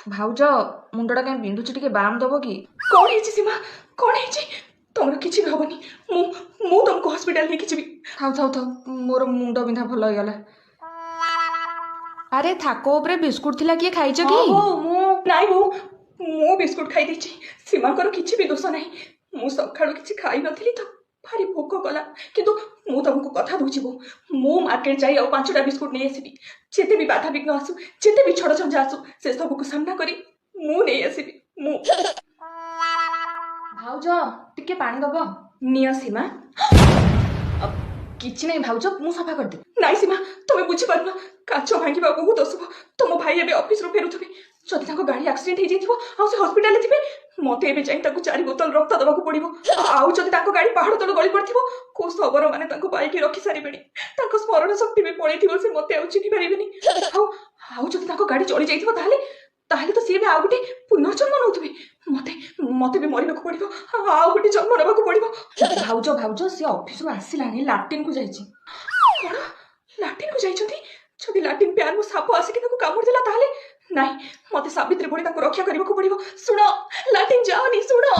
भाउज मुंडा कहीं बिंधुची टिके बाम दब कि कौन है सीमा कौन है तुमर किसी भी हबनी मु तुमको हॉस्पिटल लेके जीवी थाउ थाउ थाउ मोर मुंड बिंधा भल हो गला अरे थाको उपरे बिस्कुट थिला किए खाइछ कि हो मु नाइ मु बिस्कुट खाई देछि सीमा करो किछि भी दोष नाही मु सखाळो किछि खाई नथिली तो भारी भोक गला किंतु मु तुमको कथा दूछि मु मार्केट जाई और 5टा बिस्कुट नै आसीबी जेते भी बाधा विघ्न आसु जेते भी छड़ छंजा आसु से सब को सामना करी मु नै आसीबी मु भाउज टिके पानी दब निया सीमा किछि नै भाउज मु सफा कर दे नाइ सीमा तुम्हें बुझी पारना काच भांगिबा बहुत असुभ तुम भाई एबे ऑफिस रो फेरुथबे जदि ताको गाड़ी एक्सीडेंट हे जइथिबो आ से हॉस्पिटल थिबे मते एबे जाई ताको 4 बोतल रक्त दबाकू पड़िबो आउ जदि ताको गाड़ी पहाड़ तळ गଳି पड़थिबो को सबर माने ताको बाइक रखि सारी बेणी ताको स्मरण शक्ति भी पळेथिबो से मते आउ चिनि परिबेनी आउ जदि ताको गाड़ी चली जाइथिबो ताहले ताहले तो सी भी आउ गुटे पुनर्जन्म नउथबे मते मते भी मरिबाकू पड़िबो आउ गुटे जन्म नबाकू पड़िबो भाउज भाउज से ऑफिस रो आसिलानी लैट्रिन को जाइछि कोन लाटिन को जाइछथि जदि लाटिन प्यार मु साप आसिक ताको कामुड़ देला ताहले नाइ मते सावित्री भणी ताको रक्षा करबाकू पड़िबो सुनो लाटिन जाओनी सुनो